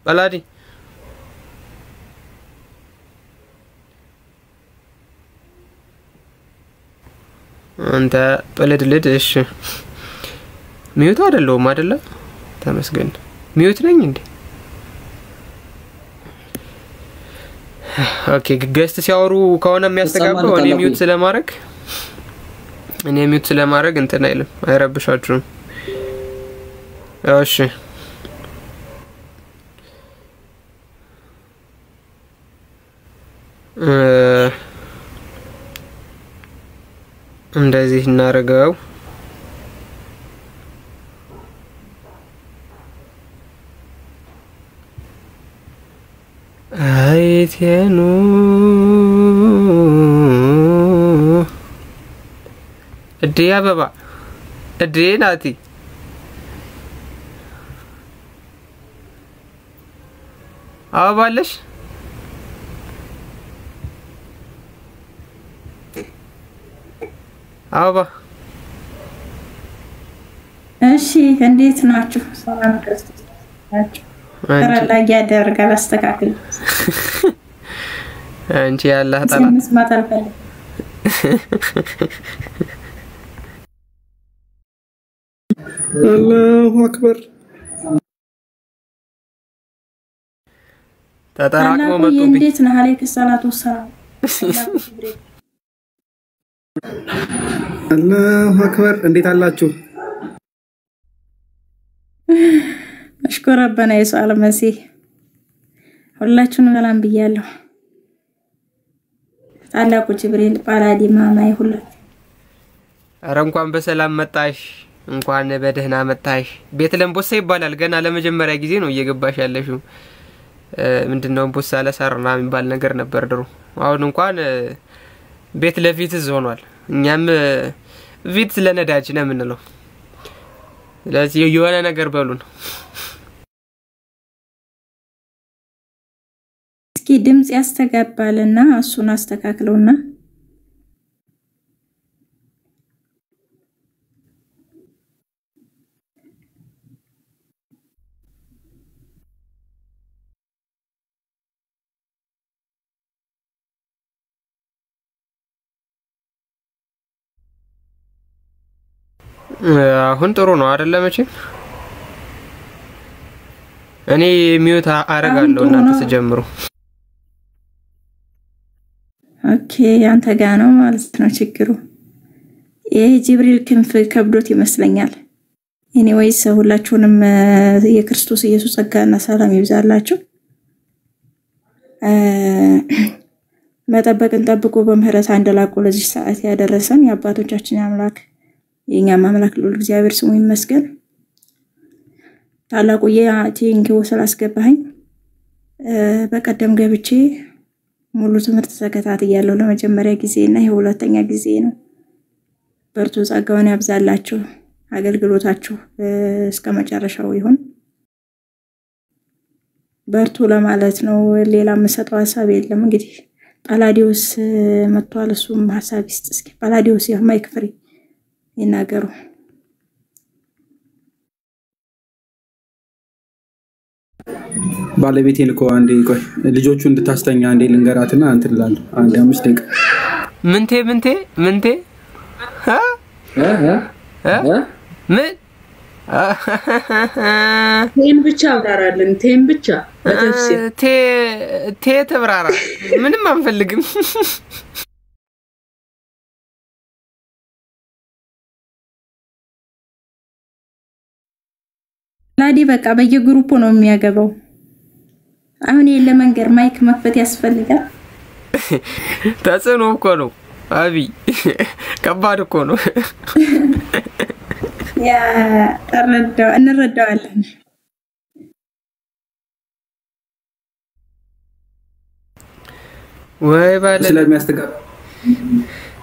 በላዲ አንተ በለድልድ እሺ ሚዩት አይደለም አይደለ ተመስገን ሚዩት ነኝ እንዴ ኦኬ ገስት ሲያወሩ ከሆነ የሚያስተጋባው እኔ ሚዩት ስለማድረግ እንትን አይልም አይረብሻችሁም እሺ እንደዚህ እናረጋው አይቴኑ እዴ አበባ እዴ ናቲ አበባለሽ አበባ እሺ እንዴት ናችሁ ሰላም ክርስቶስ ናችሁ ተረላጊ ያደርጋል አስተካክል አንቺ ያላህ ታላ መስማት አልፈልግም አላሁ አክበር ተጠራቅሞ መጥቶብኝ እንዴት ነህ አለይከ ሰላቱ ወሰላም አላሁ አክበር እንዴት አላችሁ አሽኩር ረበና የሱአል መሲህ ሁላችሁንም ሰላም ብያለሁ ታላቁ ጅብሪል ጳላዲ ማማይ ሁላችሁ አረ እንኳን በሰላም መጣሽ እንኳን በደህና መጣሽ ቤት ለምቦሳ ይባላል ገና ለመጀመሪያ ጊዜ ነው እየገባሽ ያለሽው ምንድነው ቦሳ ለሰርና የሚባል ነገር ነበር ድሮ አሁን እንኳን ቤት ለፊት ሆኗል እኛም ቪት ለነዳጅ ነው ምንለው ስለዚህ የሆነ ነገር በሉን እስኪ ድምጽ ያስተጋባልና እሱን አስተካክለውና አሁን ጥሩ ነው አይደለም እቺ እኔ ሚዩት አረጋለሁ እናንተ ተጀምሩ ኦኬ ያንተ ጋር ነው ማለት ነው ችግሩ የጅብሪል ክንፍ ከብዶት ይመስለኛል ኤኒዌይስ ሁላችሁንም የክርስቶስ ኢየሱስ ጸጋና ሰላም ይብዛላችሁ መጠበቅን ጠብቆ በምህረት አንደላቆ ለዚህ ሰዓት ያደረሰን የአባቶቻችን አምላክ የኛ አምላክ ልዑል እግዚአብሔር ስሙ ይመስገን ታላቁ የቲንኪው ስላስገባኝ በቀደም ገብቼ ሙሉ ትምህርት ተከታትያለሁ ለመጀመሪያ ጊዜና የሁለተኛ ጊዜ ነው በርቱ ጸጋውን ያብዛላችሁ አገልግሎታችሁ እስከመጨረሻው ይሁን በርቱ ለማለት ነው ሌላ መሰጠው ሐሳብ የለም እንግዲህ ጳላዲዮስ መጥቷል እሱም ሐሳብ ይስጥ እስኪ ጳላዲዮስ የማይክ ፍሪ ይናገሩ ባለቤቴን እኮ አንዴ ቆይ ልጆቹ እንድታስተኛ አንዴ ልንገራትና አንተ ልላል አንዴ 5 ደቂቃ ምንቴ ምን ቴን ብቻ አብራራልን ቴን ብቻ በተፍሲር ቴ ተብራራ ምንም አንፈልግም ላዲ በቃ በየግሩፑ ነው የሚያገባው አሁን ለመንገር ማይክ መክፈት ያስፈልጋል ተጽኖ እኮ ነው አቢ ከባድ እኮ ነው ያ እንረዳዋለን ወይ ባለ ስለሚያስተጋባ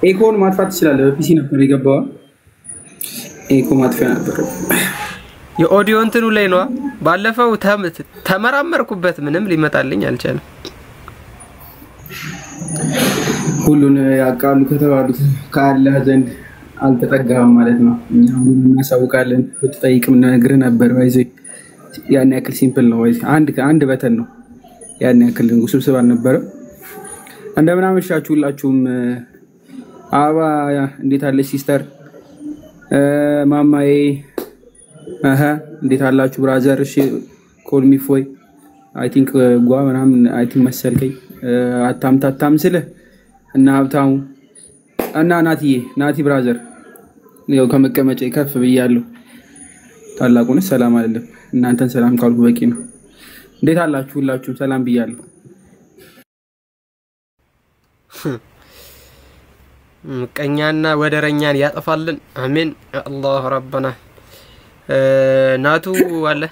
ኤኮን ማጥፋት ይችላል በፒሲ ነበር የገባው ኤኮ ማጥፋት ነበር የኦዲዮ እንትኑ ላይ ነው ባለፈው ተመራመርኩበት ምንም ሊመጣልኝ አልቻለም ሁሉን ያቃሉ ከተባሉት ካለ ዘንድ አልተጠጋም ማለት ነው እኛ ሁሉን እናሳውቃለን ብትጠይቅም ነገር ነበር ባይዘይ ያን ያክል ሲምፕል ነው ወይ አንድ በተን ነው ያን ያክል ውስብስብ አልነበረም እንደምን አመሻችሁ ሁላችሁም አባ እንዴት አለሽ ሲስተር ማማዬ እንዴት አላችሁ ብራዘር እሺ ኮል ሚ ፎይ አይ ቲንክ ጓ ምናምን አይ ቲንክ መሰልከኝ አታምታታም ስለ እና ሀብታሙ እና ናቲ ብራዘር ያው ከመቀመጫ ከፍ ብያለሁ ታላቁን ሰላም አይደለም እናንተን ሰላም ካልኩ በቂ ነው እንዴት አላችሁ ሁላችሁም ሰላም ብያለሁ ቀኛና ወደረኛን ያጠፋልን አሜን አላህ ረበና ናቱ አለ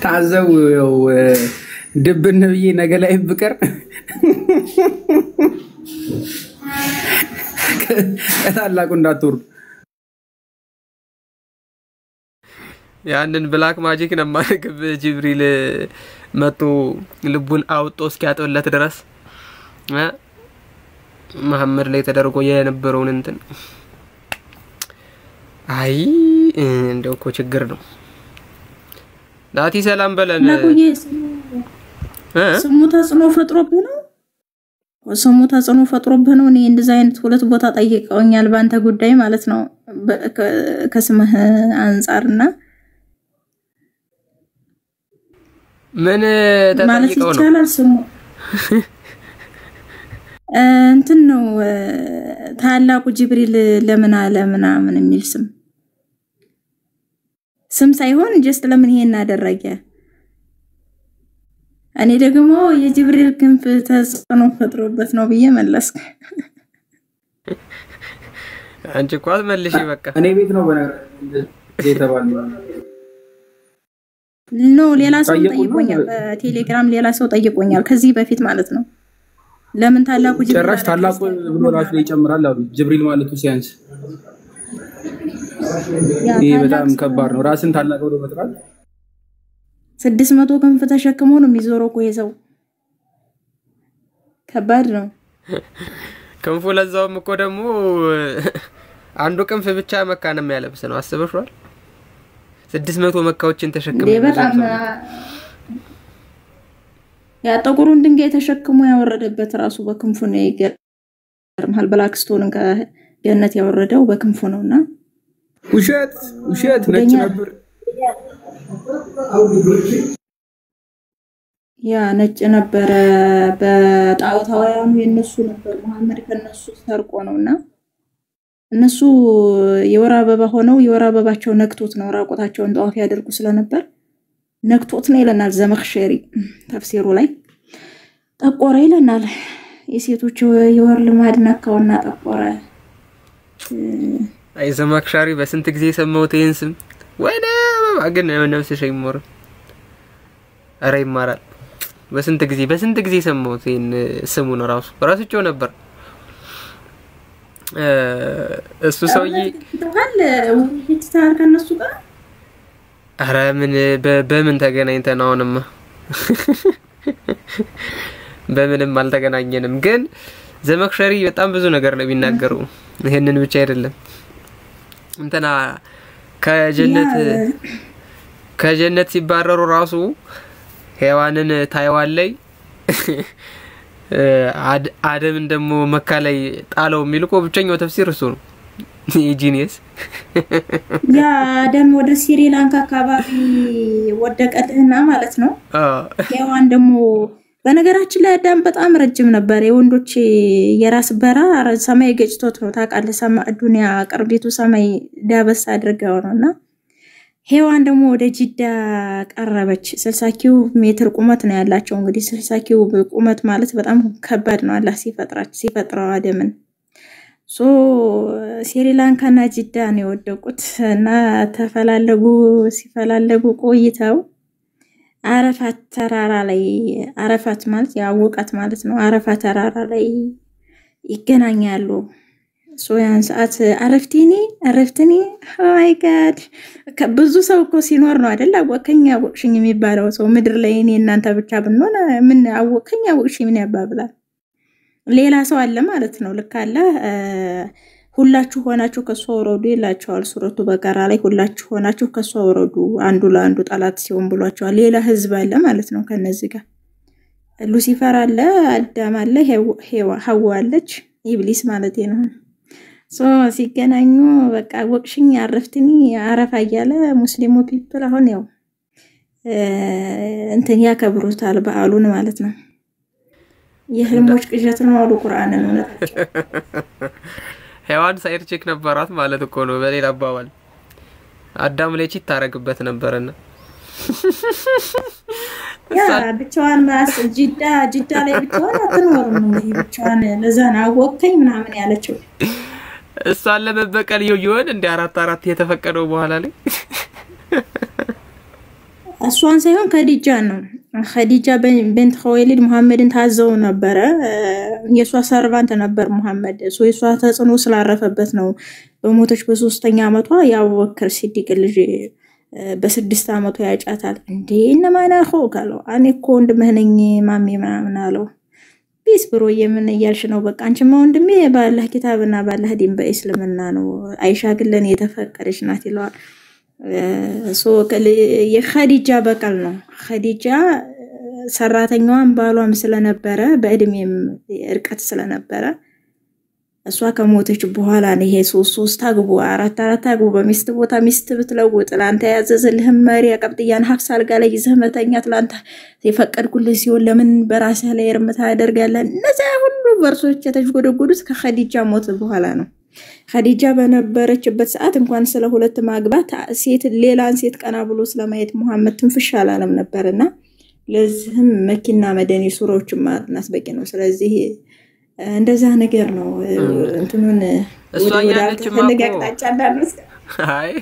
ታዘው ድብን ነብዬ ነገ ላይ ብቀር ከታላቁ እንዳትወርዱ ያንን ብላክ ማጂክ ነማረግብ ጅብሪል መጥቶ ልቡን አውጦ እስኪያጠውለት ድረስ መሐመድ ላይ ተደርጎ የነበረውን እንትን አይ እንደው እኮ ችግር ነው ናቲ ሰላም በለን ስሙታ ጽኖ ፈጥሮብህ ነው እኔ እንደዛ አይነት ሁለት ቦታ ጠይቀውኛል ባንተ ጉዳይ ማለት ነው ከስምህ አንፃርና ምን ተጠይቀው ነው ማለት ስሙ እንትን ነው ታላቁ ጅብሪል ለምን አለ ምናምን የሚል ስም ሳይሆን ጀስት ለምን ይሄን አደረገ እኔ ደግሞ የጅብሪል ክንፍ ተጽኖ ፈጥሮበት ነው ብዬ መለስኩ አንቺ ቋት መልሺ በቃ እኔ ቤት ነው የተባለው ነው ሌላ ሰው ጠይቆኛል በቴሌግራም ሌላ ሰው ጠይቆኛል ከዚህ በፊት ማለት ነው ለምን ታላቁ ጅብሪል ጭራሽ ታላቁ ብሎ ራሱ ይጨምራል አሉ ጅብሪል ማለቱ ሲያንስ ይሄ በጣም ከባድ ነው ራስን ታላቁ ብሎ መጥራት 600 ክንፍ ተሸክሞ ነው የሚዞረው እኮ ይዘው ከባድ ነው ክንፉ ለዛውም እኮ ደግሞ አንዱ ክንፍ ብቻ መካንም ያለብስ ነው አስበሽዋል 600 መካዎችን ተሸክሞ በጣም ያ ጥቁሩን ድንጋይ ተሸክሞ ያወረደበት ራሱ በክንፉ ነው ይገርማል ብላክስቶንን ከገነት ያወረደው በክንፉ ነውና ውሸት ነጭ ነበር ያ ነጭ ነበር በጣውታውያኑ የነሱ ነበር መሐመድ ከነሱ ሰርቆ ነውና እነሱ የወራ አበባ ሆነው የወራ አበባቸው ነክቶት ነው ራቆታቸውን ጧፍ ያደርጉ ስለነበር ነክቶት ነው ይለናል ዘመክሸሪ ተፍሲሩ ላይ ጠቆረ ይለናል የሴቶች የወር ልማድ ነካውና ጠቆረ አይ ዘመክሸሪ በስንት ጊዜ ሰማሁት ይሄን ስም ወይኔ አገነ ነፍስ ሸይሞር አረ ይማራል በስንት ጊዜ ሰማሁት ይሄን ስሙን ራስቸው ነበር እሱ ሰውዬ ተባለ ወይታር ከነሱ ጋር አረ ምን በምን ተገናኝተን አሁንማ በምንም አልተገናኘንም ግን ዘመክሸሪ በጣም ብዙ ነገር ነው የሚናገረው ይሄንን ብቻ አይደለም እንተና ከጀነት ሲባረሩ ራሱ ሔዋንን ታይዋን ላይ አደም እንደሞ መካ ላይ ጣለው የሚልቆ ብቸኛው ተፍሲር እሱ ነው ጂኒየስ ያ አደም ወደ ስሪላንካ አካባቢ ወደቀልና ማለት ነው ሔዋን ደግሞ በነገራችን ላይ አዳም በጣም ረጅም ነበር የወንዶች የራስ በራ ሰማይ ገጭቶት ነው ታውቃለህ ሰማይ ዱንያ ቅርቢቱ ሰማይ ዳበስ አድርገው ነውና ሔዋን ደግሞ ወደ ጂዳ ቀረበች 60 ኪሎ ሜትር ቁመት ነው ያላቸው እንግዲህ 60 ኪሎ ቁመት ማለት በጣም ከባድ ነው አላህ ሲፈጥረው አደምን ስሪላንካና ጂዳ ነው የወደቁት እና ሲፈላለጉ ቆይተው አረፋት ተራራ ላይ አረፋት ማለት ያወቃት ማለት ነው አረፋት ተራራ ላይ ይገናኛሉ ያን ሰዓት አረፍትኒ ማይ ጋድ ከብዙ ሰው እኮ ሲኖር ነው አይደል አወቀኛ ወቅሽኝ የሚባለው ሰው ምድር ላይ እኔ እናንተ ብቻ ብንሆን ምን አወቀኛ ወቅሽኝ ምን ያባብላል ሌላ ሰው አለ ማለት ነው ልክ አለ ሁላችሁ ሆናችሁ ከሷ ወረዱ ይላቸዋል ሱረቱ በቀራ ላይ ሁላችሁ ሆናችሁ ከሷ ወረዱ አንዱ ለአንዱ ጠላት ሲሆን ብሏቸዋል ሌላ ህዝብ አለ ማለት ነው ከነዚህ ጋር ሉሲፈር አለ አዳም አለ ሐዋ አለች ኢብሊስ ማለት ነው ሲገናኙ በቃ ወቅሽኝ አረፍትኒ አረፋ ያለ ሙስሊሙ ፒፕል አሁን ያው እንትን ያከብሩታል በዓሉን ማለት ነው የህልሞች ቅዠት ነው አሉ ቁርአንን ነው ሔዋን ሳይር ቼክ ነበራት ማለት እኮ ነው በሌላ አባባል አዳም ላይ ቺት ታረግበት ነበርና ያ ብቻዋን ማስ ጅዳ ላይ ብቻዋን አትኖርም ነው ብቻዋን ለዛና ወከኝ ምናምን ያለችው እሷን ለመበቀል ይሆን እንደ አራት የተፈቀደው በኋላ ላይ እሷን ሳይሆን ከዲጃ ነው ኸዲጃ በንት ኸወይሊድ መሐመድን ታዘው ነበር የሷ ሰርቫንት ነበር መሐመድ የሷ ተጽኖ ስላረፈበት ነው በሞተች በ3ኛ አመቷ ያወከር ሲዲቅ ልጅ በ6 አመቷ ያጫታል እንዴ እነማና ሆካለው እኔ እኮ ወንድምህ ነኝ ማሚ ምናምን አለው ቢስ ብሮ የምን ያልሽ ነው በቃ አንቺማ ወንድሜ ባላህ ኪታብና ባላህ ዲን በእስልምና ነው አይሻ ግን ለኔ የተፈቀደች ናት ይላል የኸዲጃ በቀል ነው ኸዲጃ ሰራተኛዋን ባሏም ስለነበረ በእድሜም እርቀት ስለነበረ እሷ ከሞተች በኋላ ነው ይሄ 3 አግቡ 4 አግቡ በሚስት ቦታ ሚስት ብትለውጥ ላንተ ያዘዘልህ መሪ አቀብጥያን ሐፍስ አልጋ ላይ ይዘህ መተኛት ላንተ የፈቀድኩልህ ሲሆን ለምን በራስህ ላይ እርምታ ያደርጋለህ እነዛ ሁሉ በርሶች የተጎደጎዱት ከኸዲጃ ሞት በኋላ ነው ኸዲጃ በነበረችበት ሰዓት እንኳን ስለ ሁለት ማግባት ሴት ሌላን ሴት ቀና ብሎ ስለማየት መሐመድ ትንፍሽ አላለም ነበርና ለዚህም መኪና መደኒ ሱራዎች ማጥናት በቂ ነው ስለዚህ እንደዛ ነገር ነው እንትኑን እሷ ያለችማ አይ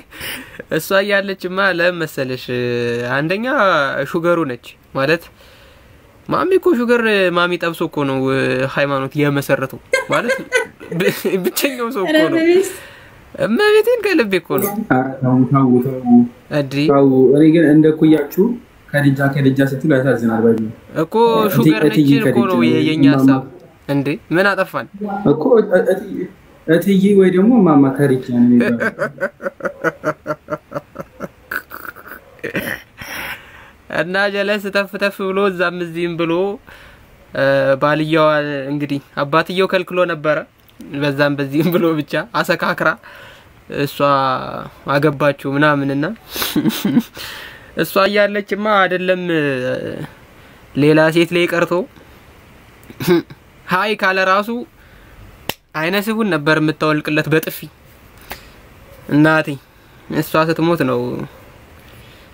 እሷ ያለችማ ለምሳሌሽ አንደኛ ሹገሩ ነች ማለት ማሚ እኮ ሹገር ማሚ ጠብሶ እኮ ነው ሃይማኖት የመሰረተው ማለት ብቸኛው ሰው እኮ ነው እመቤቴን ከልቤ እኮ ነው አዲ እኔ ግን እንደኩያችሁ ከልጃ ስትሉ ያሳዝናል ባይ እኮ ሹገር ነች እኮ ነው የኛ ሐሳብ እንዴ ምን አጠፋን እኮ እትዬ ወይ ደግሞ ማማ ከሪክ ነው እና ጀለስ ተፍተፍ ብሎ ዛም እዚህም ብሎ ባልየው እንግዲህ አባትየው ከልክሎ ነበር በዛም በዚህም ብሎ ብቻ አሰካክራ እሷ አገባችሁ ምናምንና እሷ ያለችማ አይደለም ሌላ ሴት ላይ ቀርቶ ሃይ ካለ ራሱ አይነስቡን ነበር የምታወልቅለት በጥፊ እናቴ እሷ ስትሞት ነው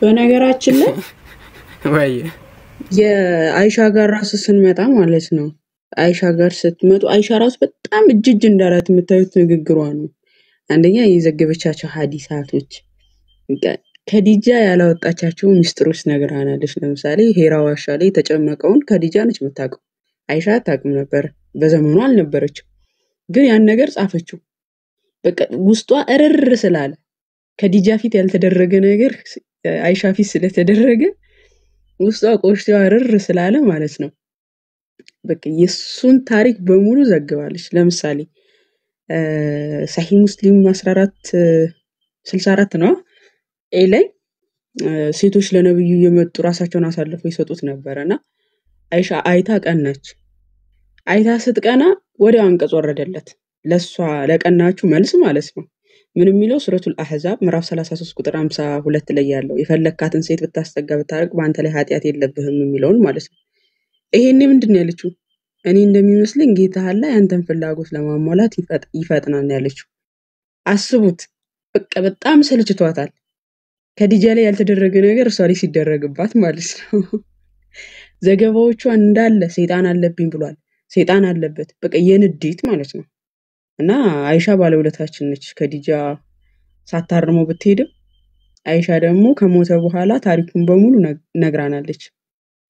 በነገራችን ላይ ወይ የአይሻ ጋር ራስ ስንመጣ ማለት ነው አይሻ ጋር ስትመጡ አይሻ ራስ በጣም እጅጅ እንዳላት የምታዩት ንግግሯ ነው አንደኛ የዘገበቻቸው ሐዲሳቶች ከዲጃ ያላወጣቻቸው ሚስጥሮች ነገራናለች ለምሳሌ ሄራ ዋሻ ላይ ተጨመቀውን ከዲጃ ነች የምታውቀው አይሻ ታውቅም ነበር በዘመኑ አልነበረችም ግን ያን ነገር ጻፈችው በቃ ውስጧ እርር ስላለ ከዲጃ ፊት ያልተደረገ ነገር አይሻ ፊት ስለተደረገ ውስጧ ቆሽቷ እርር ስላለ ማለት ነው በቃ የሱን ታሪክ በሙሉ ዘግባለች ለምሳሌ ሰሂህ ሙስሊም 1464 ነው ላይ ሴቶች ለነብዩ የመጡ ራሳቸውን አሳልፈው ይሰጡት ነበርና አይሻ አይታ ቀናች አይታ ስትቀና ወዲያው አንቀጽ ወረደለት ለሷ ለቀናችሁ መልስ ማለት ነው ምን የሚለው ሱረቱል አህዛብ ምዕራፍ 33 ቁጥር 52 ላይ ያለው የፈለካትን ሴት ብታስተጋ ብታረቅ ባንተ ላይ ኃጢያት የለብህም የሚለውን ማለት ነው ይሄኔ ምንድነው ያለችው እኔ እንደሚመስልኝ ጌታ አላ ያንተን ፍላጎት ለማሟላት ይፈጥናል ያለችው አስቡት በቃ በጣም ሰልችቷታል ከዲጃ ላይ ያልተደረገ ነገር እሷ ላይ ሲደረግባት ማለት ነው ዘገባዎቹ እንዳለ ሰይጣን አለብኝ ብሏል ሰይጣን አለበት በቃ የንዴት ማለት ነው እና አይሻ ባለውለታችን ነች ከዲጃ ሳታርመው ብትሄድም አይሻ ደግሞ ከሞተ በኋላ ታሪኩን በሙሉ ነግራናለች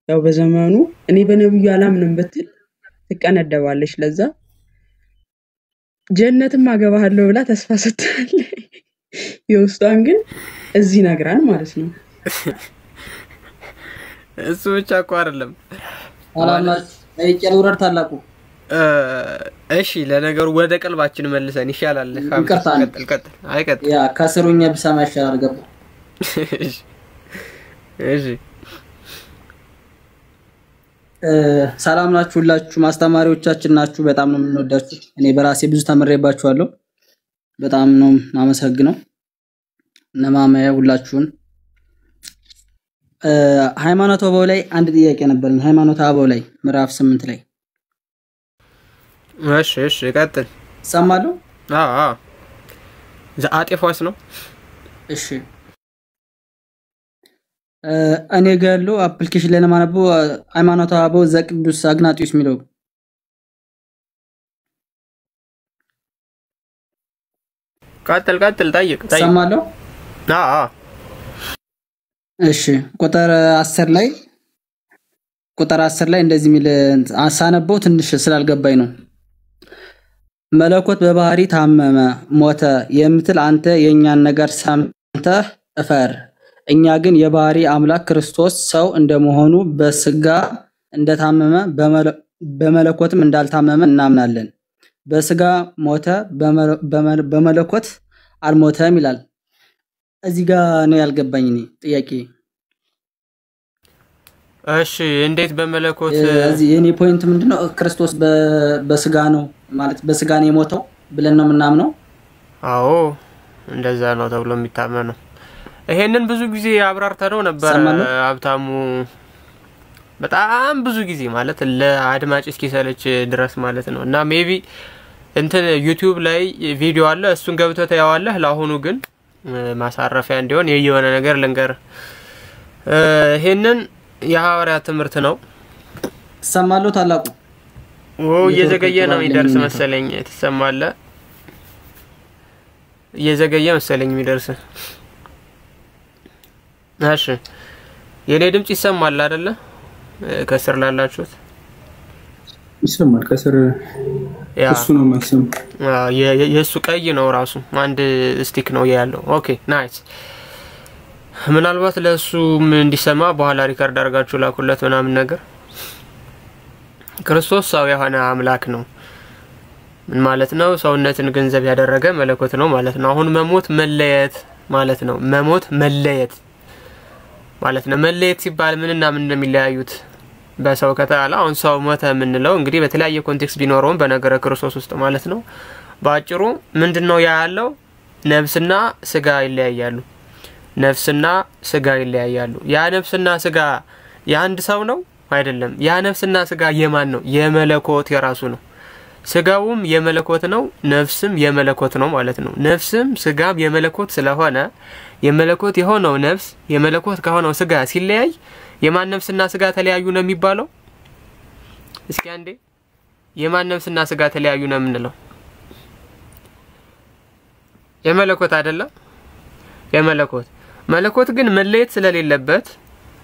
ያው በዘመኑ እኔ በነብዩ አላምንም ብትል ትቀነደባለች ለዛ ጀነትም አገባሃለሁ ብላ ተስፋ ሰጥታለች የውስጧን ግን እዚህ ነግራን ማለት ነው እሱ ብቻ እኮ አይደለም አላላች አይጨል ወረድ ታላቁ እሺ ለነገሩ ወደ ቀልባችን መልሰን ይሻላል። ቀጥል። አይቀጥል ያ ከስሩኛ ብሰማ ይሻላል ገባ። እሺ ሰላም ናችሁ ሁላችሁ ማስተማሪዎቻችን ናችሁ። በጣም ነው የምንወዳችሁ። እኔ በራሴ ብዙ ተመሬባችኋለሁ። በጣም ነው ማመሰግነው። ነማማያ ሁላችሁን ሃይማኖተ አበው ላይ አንድ ጥያቄ ነበርኝ። ሃይማኖተ አበው ላይ ምዕራፍ 8 ላይ እሺ ቀጥል። ሰማለሁ። ዘአጤፎስ ነው። እሺ እኔ ጋር አፕሊኬሽን ላይ ለማነበው ሃይማኖተ አበው ዘቅዱስ አግናጢዮስ የሚለው ቀጥል ጠይቅ። ሰማለሁ። እሺ ቁጥር 10 ላይ እንደዚህ ሚል አሳነበው ትንሽ ስላልገባኝ ነው። መለኮት በባህሪ ታመመ ሞተ የምትል አንተ የኛን ነገር ሰምተህ እፈር። እኛ ግን የባህሪ አምላክ ክርስቶስ ሰው እንደመሆኑ በስጋ እንደታመመ በመለኮትም እንዳልታመመ እናምናለን። በስጋ ሞተ በመለኮት አልሞተም ይላል። እዚህ ጋር ነው ያልገባኝ እኔ ጥያቄ። እሺ እንዴት በመለኮት እዚህ የኔ ፖይንት ምንድነው? ክርስቶስ በስጋ ነው ማለት በስጋ ነው የሞተው ብለን ነው ምናምነው? አዎ እንደዛ ነው ተብሎ የሚታመነው። ይሄንን ብዙ ጊዜ አብራርተነው ነበር ሀብታሙ። በጣም ብዙ ጊዜ ማለት ለአድማጭ እስኪሰለች ድረስ ማለት ነው። እና ሜቢ እንትን ዩቲዩብ ላይ ቪዲዮ አለ እሱን ገብተህ ታያዋለህ። ለአሁኑ ግን ማሳረፊያ እንዲሆን የየሆነ ነገር ልንገር። ይሄንን የሐዋርያ ትምህርት ነው። ሰማለሁ ታላቁ እየዘገየ ነው የሚደርስ መሰለኝ። ተሰማለ እየዘገየ መሰለኝ የሚደርስ። እሺ የኔ ድምጽ ይሰማል አይደለ? ከስር ላላችሁት ይሰማል። ከስር እሱ ነው ማሰም። የሱ ቀይ ነው ራሱ አንድ ስቲክ ነው ያለው። ኦኬ ናይስ። ምናልባት ለሱ ምን እንዲሰማ በኋላ ሪከርድ አድርጋችሁ ላኩለት ምናምን ነገር። ክርስቶስ ሰው የሆነ አምላክ ነው። ምን ማለት ነው? ሰውነትን ገንዘብ ያደረገ መለኮት ነው ማለት ነው። አሁን መሞት መለየት ማለት ነው። መሞት መለየት ማለት ነው። መለየት ሲባል ምንና ምን እንደሚለያዩት በሰው ከተባለ አሁን ሰው ሞተ ምንለው እንግዲህ በተለያየ ኮንቴክስት ቢኖረውም በነገረ ክርስቶስ ውስጥ ማለት ነው። ባጭሩ ምንድነው ያለው? ነፍስና ስጋ ይለያያሉ። ነፍስና ስጋ ይለያያሉ። ያ ነፍስና ስጋ የአንድ ሰው ነው አይደለም። ያ ነፍስና ስጋ የማን ነው? የመለኮት የራሱ ነው። ስጋውም የመለኮት ነው፣ ነፍስም የመለኮት ነው ማለት ነው። ነፍስም ስጋም የመለኮት ስለሆነ የመለኮት የሆነው ነፍስ የመለኮት ከሆነው ስጋ ሲለያይ የማን ነፍስና ስጋ ተለያዩ ነው የሚባለው? እስኪ አንዴ የማን ነፍስና ስጋ ተለያዩ ነው የምንለው? የመለኮት አይደለም? የመለኮት መለኮት ግን መለየት ስለሌለበት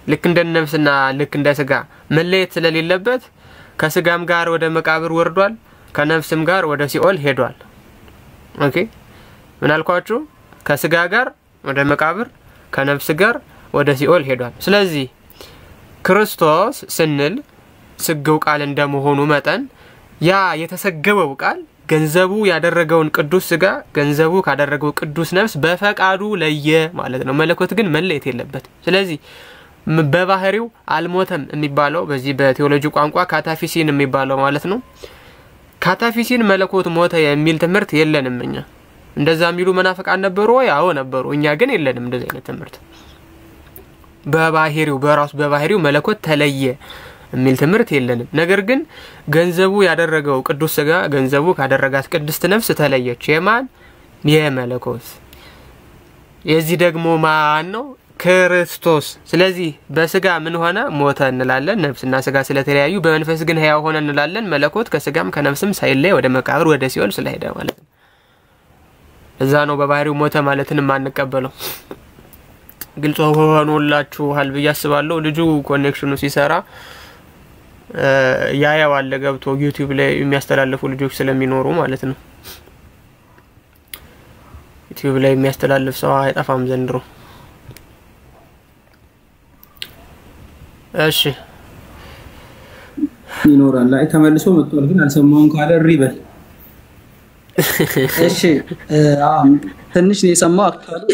ልክ እንደ ነፍስና ልክ እንደ ስጋ መለየት ስለሌለበት ከስጋም ጋር ወደ መቃብር ወርዷል፣ ከነፍስም ጋር ወደ ሲኦል ሄዷል። ኦኬ ምን አልኳችሁ? ከስጋ ጋር ወደ መቃብር ከነፍስ ጋር ወደ ሲኦል ሄዷል። ስለዚህ ክርስቶስ ስንል ስግው ቃል እንደመሆኑ መጠን ያ የተሰገበው ቃል ገንዘቡ ያደረገውን ቅዱስ ስጋ ገንዘቡ ካደረገው ቅዱስ ነፍስ በፈቃዱ ለየ ማለት ነው። መለኮት ግን መለየት የለበት። ስለዚህ በባህሪው አልሞተም የሚባለው በዚህ በቴዎሎጂ ቋንቋ ካታፊሲን የሚባለው ማለት ነው። ካታፊሲን መለኮት ሞተ የሚል ትምህርት የለንም እኛ። እንደዛ የሚሉ መናፍቃን ነበሩ ወይ? አዎ ነበሩ። እኛ ግን የለንም እንደዚህ አይነት ትምህርት። በባህሪው በራሱ በባህሪው መለኮት ተለየ የሚል ትምህርት የለንም። ነገር ግን ገንዘቡ ያደረገው ቅዱስ ስጋ ገንዘቡ ካደረጋት ቅድስት ነፍስ ተለየች። የማን? የመለኮት። የዚህ ደግሞ ማን ነው? ክርስቶስ። ስለዚህ በስጋ ምን ሆነ? ሞተ እንላለን። ነፍስና ስጋ ስለተለያዩ በመንፈስ ግን ሕያው ሆነ እንላለን። መለኮት ከስጋም ከነፍስም ሳይለይ ወደ መቃብር ወደ ሲኦል ስለሄደ ማለት ነው። እዛ ነው በባህሪው ሞተ ማለትን ማንቀበለው። ግልጽ ሆኖላችኋል ብዬ አስባለሁ። ልጁ ኮኔክሽኑ ሲሰራ ያያዋል ገብቶ ዩቲዩብ ላይ የሚያስተላልፉ ልጆች ስለሚኖሩ ማለት ነው። ዩቲዩብ ላይ የሚያስተላልፍ ሰው አይጠፋም ዘንድሮ። እሺ ይኖራል። አይ ተመልሶ መጥቷል ግን አልሰማሁም ካለ ሪበል እሺ ትንሽ ነው የሰማው አክቹአሊ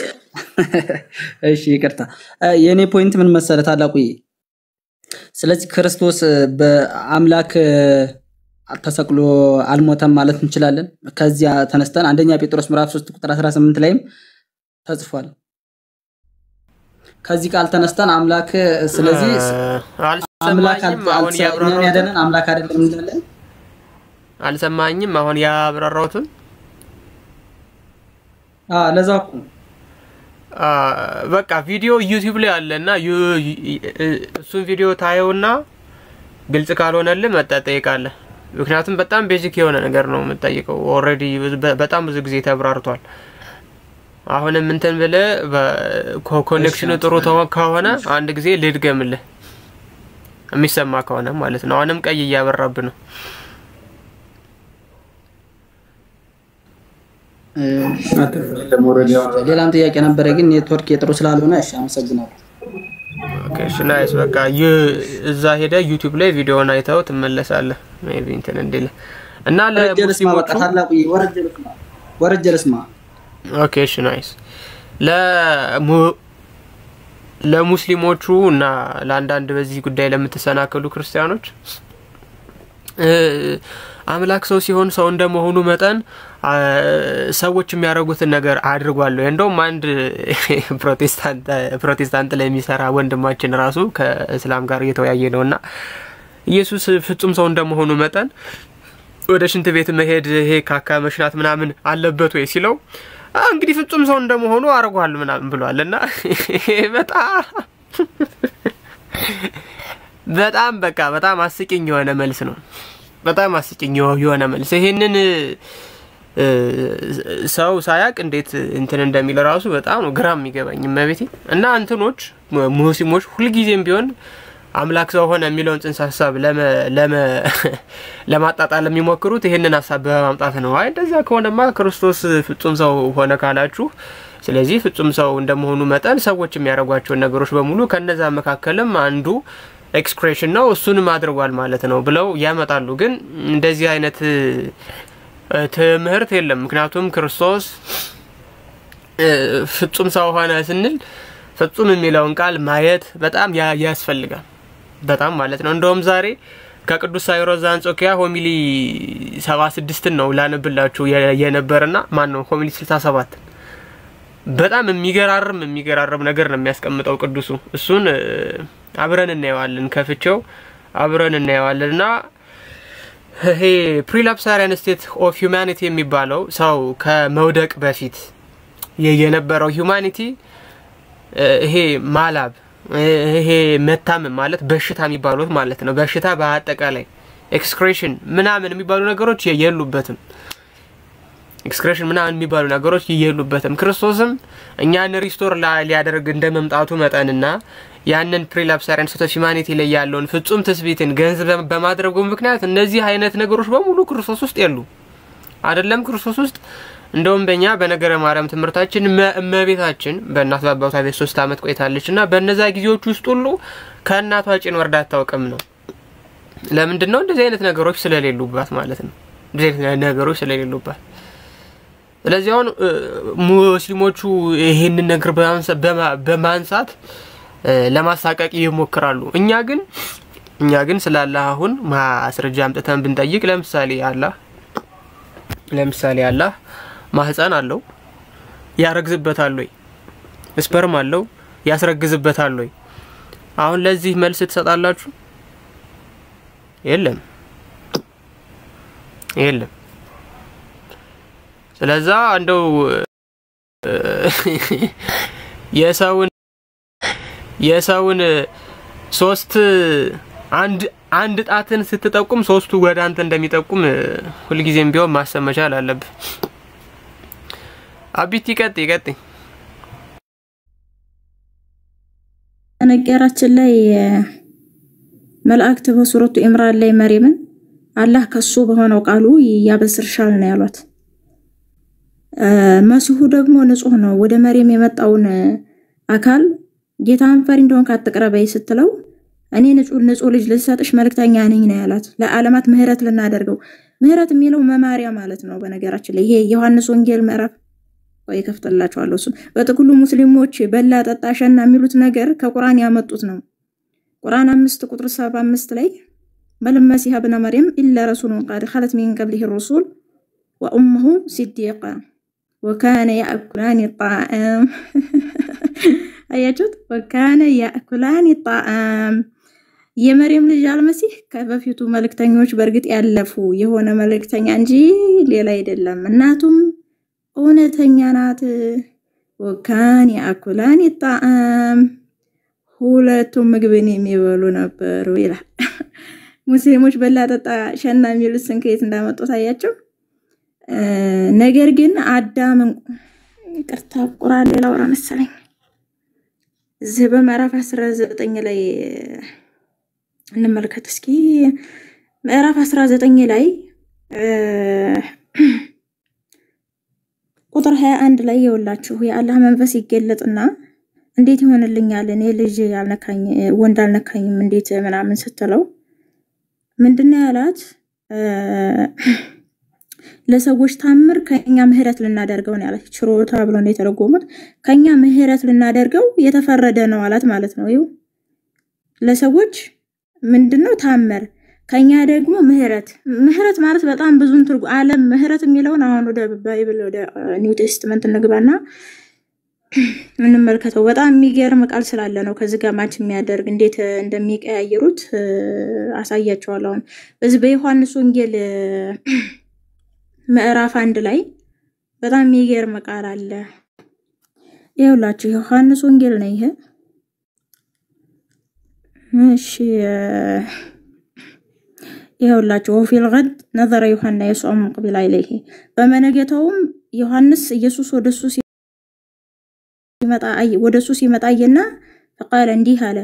እሺ ይቅርታ የኔ ፖይንት ምን መሰለህ ታላቁይ ስለዚህ ክርስቶስ በአምላክ ተሰቅሎ አልሞተም ማለት እንችላለን ከዚያ ተነስተን አንደኛ ጴጥሮስ ምዕራፍ 3 ቁጥር 18 ላይም ተጽፏል ከዚህ ቃል ተነስተን አምላክ ስለዚህ አምላክ ያደነን አምላክ አይደለም እንላለን አልሰማኝም አሁን ያብራራውትን ለዛኩ በቃ ቪዲዮ ዩቲዩብ ላይ አለና እሱን ቪዲዮ ታየውና ግልጽ ካልሆነልህ መጣጣይቃለህ ምክንያቱም በጣም ቤዚክ የሆነ ነገር ነው የምጠይቀው ኦሬዲ በጣም ብዙ ጊዜ ተብራርቷል አሁንም እንትን ብለ ኮኔክሽኑ ጥሩ ከሆነ አንድ ጊዜ ልድገምልህ የሚሰማ ከሆነ ማለት ነው አሁንም ቀይ ያበራብ ነው ሌላም ጥያቄ ነበር ግን ኔትወርክ የጥሩ ስላልሆነ እሺ አመሰግናለሁ ኦኬ እሺ ናይስ በቃ እዛ ሄደ ዩቲዩብ ላይ ቪዲዮውን አይተው ትመለሳለህ ሜቢ እንትን እንደለ እና ለሙስሊሞቹ ታላቁ ወረጀለስማ ኦኬ እሺ ናይስ ለሙስሊሞቹ እና ለአንዳንድ በዚህ ጉዳይ ለምትሰናከሉ ክርስቲያኖች አምላክ ሰው ሲሆን ሰው እንደመሆኑ መጠን ሰዎች የሚያረጉትን ነገር አድርጓል እንደውም አንድ ፕሮቴስታንት ላይ የሚሰራ ወንድማችን ራሱ ከእስላም ጋር እየተወያየ ነውና ኢየሱስ ፍጹም ሰው እንደመሆኑ መጠን ወደ ሽንት ቤት መሄድ ይሄ ካካ መሽናት ምናምን አለበት ወይ ሲለው እንግዲህ ፍጹም ሰው እንደመሆኑ አርጓል ምናምን ብሏልና በጣም በቃ በጣም አስቂኝ የሆነ መልስ ነው በጣም አስቂኝ የሆነ መልስ ይሄንን ሰው ሳያቅ እንዴት እንትን እንደሚል ራሱ በጣም ነው ግራም የሚገባኝ መቤቴ እና እንትኖች ሙስሊሞች ሁሉ ጊዜም ቢሆን አምላክ ሰው ሆነ የሚለውን ጽንሰ ሐሳብ ለማጣጣል የሚሞክሩት ይሄንን ሐሳብ በማምጣት ነው አይ እንደዛ ከሆነማ ክርስቶስ ፍጹም ሰው ሆነ ካላችሁ ስለዚህ ፍጹም ሰው እንደመሆኑ መጠን ሰዎች የሚያረጓቸው ነገሮች በሙሉ ከነዛ መካከለም አንዱ ኤክስክሬሽን ነው እሱንም አድርጓል ማለት ነው ብለው ያመጣሉ ግን እንደዚህ አይነት ትምህርት የለም ምክንያቱም ክርስቶስ ፍጹም ሰው ሆነ ስንል ፍጹም የሚለውን ቃል ማየት በጣም ያስፈልጋል በጣም ማለት ነው እንደውም ዛሬ ከቅዱስ ሳይሮስ አንጾኪያ ሆሚሊ 76 ነው ላነብላችሁ የነበርና ማን ነው ሆሚሊ 67 በጣም የሚገራርም ነገር ነው የሚያስቀምጠው ቅዱሱ እሱን አብረን እናየዋለን ከፍቼው አብረን እናየዋለንና ይሄ ፕሪላፕሳሪያን ስቴት ኦፍ ሂዩማኒቲ የሚባለው ሰው ከመውደቅ በፊት የነበረው ሂዩማኒቲ ይሄ ማላብ ይሄ መታመም ማለት በሽታ የሚባሉት ማለት ነው በሽታ በአጠቃላይ ኤክስክሬሽን ምናምን የሚባሉ ነገሮች የሉበትም ኤክስክሬሽን ምናምን የሚባሉ ነገሮች የሉበትም ክርስቶስም እኛን ሪስቶር ሊያደርግ እንደመምጣቱ መጠንና ያንን ፕሪላፕሳሪያን ስቴት ኦፍ ሂዩማኒቲ ላይ ያለውን ፍጹም ትስቢትን ገንዘብ በማድረጉ ምክንያት እነዚህ አይነት ነገሮች በሙሉ ክርስቶስ ውስጥ የሉ አይደለም ክርስቶስ ውስጥ እንደውም በእኛ በነገረ ማርያም ትምህርታችን እመቤታችን በእናቷ አባቷ ቤት 3 አመት ቆይታለችና በእነዛ ጊዜዎች ውስጥ ሁሉ ከእናቷ ጭን ወርዳ አታውቅም ነው ለምንድን ነው እንደዚህ አይነት ነገሮች ስለሌሉባት ማለት ነው እንደዚህ አይነት ነገሮች ስለሌሉባት ስለዚህ አሁን ሙስሊሞቹ ይሄንን ነገር በማንሳት ለማሳቀቅ ይሞክራሉ እኛ ግን ስላለ አሁን ማስረጃ አምጥተን ብንጠይቅ ለምሳሌ አላህ ማህፀን አለው ያረግዝበታል ወይ ስፐርም አለው ያስረግዝበታል ወይ አሁን ለዚህ መልስ ትሰጣላችሁ የለም ስለዛ እንደው የሰውን ሶስት አንድ ጣትን ስትጠቁም ሶስቱ ወደ አንተ እንደሚጠቁም ሁሉ ጊዜም ቢሆን ማሰብ መቻል አለብህ አቢቲ ቀጥ ነገራችን ላይ መላእክት በሱረቱ ኢምራን ላይ መርየምን አላህ ከሱ በሆነው ቃሉ ያበስርሻል ነው ያሏት መሲሁ ደግሞ ንጹህ ነው ወደ መርየም የመጣውን አካል ጌታን ፈሪ እንደሆነ ካትቀረበይ ስትለው እኔ ንጹህ ልጅ ልሰጥሽ መልእክተኛ ነኝ ነው ያላት። ለዓለማት ምህረት ልናደርገው ምህረት የሚለው መማሪያ ማለት ነው። በነገራችን ላይ ይሄ ዮሐንስ ወንጌል ምዕራፍ ወይ ከፍተላችኋለሁ። እሱ በጥቅሉ ሙስሊሞች በላ ጠጣሸና የሚሉት ነገር ከቁርአን ያመጡት ነው። ቁርአን 5 ቁጥር 75 ላይ መልመሲህ ابن مريم الا رسول قد خلت من قبله الرسل وامه صديقه وكان ياكلان الطعام አያችሁት? وكان ياكلان الطعام የመርየም ልጅ አልመሲህ ከበፊቱ መልእክተኞች በርግጥ ያለፉ የሆነ መልእክተኛ እንጂ ሌላ አይደለም። እናቱም እውነተኛ ናት። وكان ياكلان الطعام ሁለቱም ምግብን የሚበሉ ነበሩ ይላል። ሙስሊሞች በላ ጠጣ ሸና የሚሉት ከየት እንዳመጡት አያችሁ? ነገር ግን አዳም ይቅርታ ቁርአን ሌላ ወራ መሰለኝ እዚህ በምዕራፍ 19 ላይ እንመልከት እስኪ። ምዕራፍ 19 ላይ ቁጥር 21 ላይ ይወላችሁ የአላህ መንፈስ ይገለጥና እንዴት ይሆንልኛል እኔ ልጅ ያልነካኝ ወንድ አልነካኝም እንዴት ምናምን ስትለው ምንድነው ያላት? ለሰዎች ታምር ከኛ ምህረት ልናደርገው ነው ያላት። ችሮታ ብሎ ነው የተረጎሙት። ከኛ ምህረት ልናደርገው የተፈረደ ነው አላት ማለት ነው። ይው ለሰዎች ምንድነው ታምር ከኛ ደግሞ ምህረት ማለት በጣም ብዙ ትርጉም ዓለም ምህረት የሚለውን አሁን ወደ ባይብል ወደ ኒው ቴስተመንት እንግባና እንመልከተው። በጣም የሚገርም ቃል ስላለ ነው ከዚህ ጋር ማች የሚያደርግ እንዴት እንደሚቀያየሩት አሳያቸዋለሁ። አሁን በዚህ በዮሐንስ ወንጌል ምዕራፍ 1 ላይ በጣም የሚገርም ቃል አለ። ይኸውላችሁ ዮሐንስ ወንጌል ነው ይሄ። እሺ ይኸውላችሁ ወፊል ገድ ነዘረ ዮሐንስ የሱም قبل ኢለይሂ በመነገተውም ዮሐንስ ኢየሱስ ወደሱ ሲመጣየና فقال እንዲህ አለ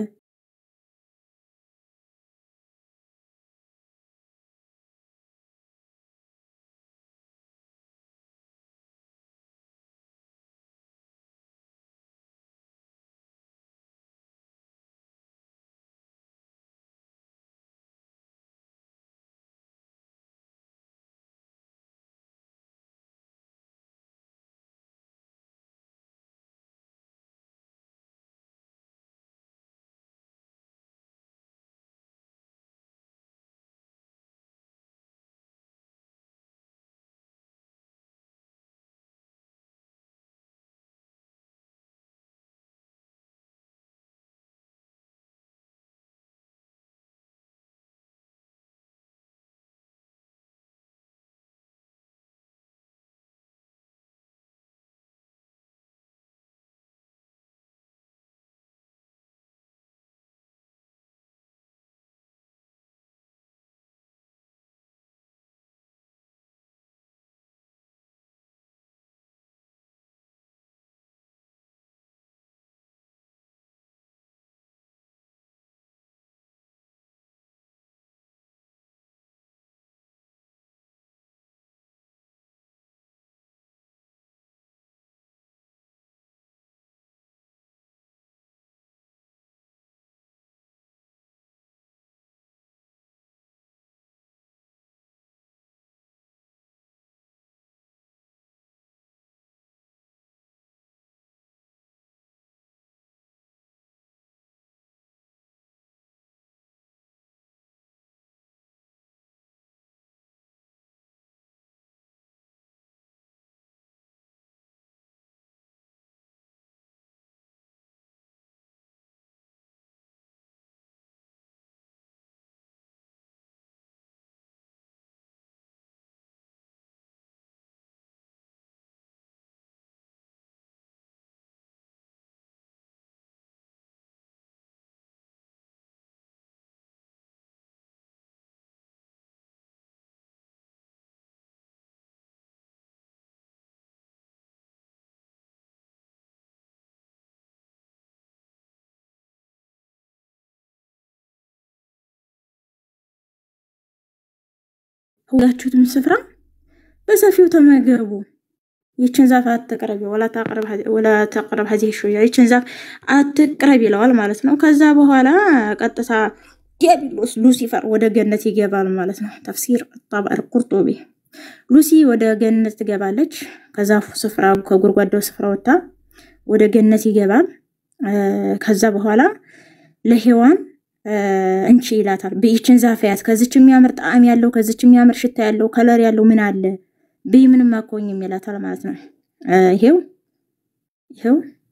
ሁላችሁም ስፍራ በሰፊው ተመገቡ ይችን ዛፍ አትቅረቢ ولا تقرب هذه الشجرة ይችን ዛፍ አትቅረቢ ይለዋል ማለት ነው ከዛ በኋላ ቀጥታ ዲያብሎስ ሉሲፈር ወደ ገነት ይገባል ማለት ነው ተፍሲር الطبع القرطبي ሉሲ ወደ ገነት ትገባለች ከዛፉ ስፍራ ከጉርጓዳው ስፍራ ወጣ ወደ ገነት ይገባል ከዛ በኋላ ለሔዋን እንቺ ይላታል በይችን ዛፍ ያት ከዚች የሚያምር ጣዕም ያለው ከዚች የሚያምር ሽታ ያለው ከለር ያለው ምን አለ በምንም አቆኝም ይላታል ማለት ነው ይሄው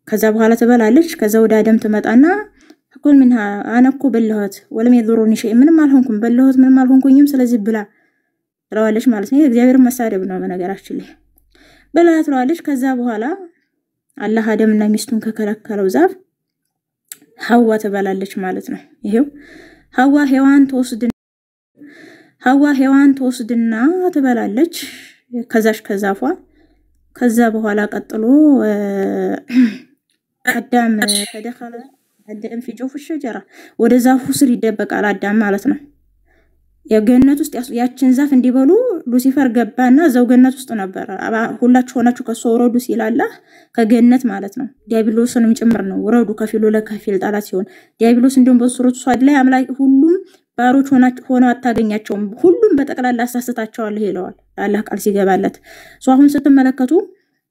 ከዛ በኋላ ትበላለች ከዛ ወደ አደም ትመጣና كل منها انا እኮ በለሁት ወለም يضرني شيء ምንም አልሆንኩም በለሁት ምንም አልሆንኩኝም ስለዚህ ብላ ትለዋለች ማለት ነው እግዚአብሔር መሳደብ ነው በነገራችን ላይ ብላ ትለዋለች ከዛ በኋላ አላህ አደምና ሚስቱን ከከለከለው ዛፍ ሐዋ ትበላለች ማለት ነው ይሄው ሐዋ ሔዋን ተወስድና ትበላለች ከዛሽ ከዛፏ ከዛ በኋላ ቀጥሎ አዳም ተደخለ አዳም في جوف الشجره ወደ ዛፉ ስር ይደበቃል አዳም ማለት ነው የገነት ውስጥ ያችን ዛፍ እንዲበሉ ሉሲፈር ገባና ዘው ገነት ውስጥ ነበር ሁላችሁ ሆናችሁ ከሶረዱ ሲላላ ከገነት ማለት ነው ዲያብሎስንም ጭምር ነው ወረዱ ከፊሉ ለከፊል ጣላት ሲሆን ዲያብሎስ እንደም በሱረቱ ሷድ ላይ አምላክ ሁሉም ባሮች ሆነው አታገኛቸውም ሁሉም በጠቅላላ አሳስታቸዋል ይለዋል አላህ ቃል ሲገባለት አሁን ስትመለከቱ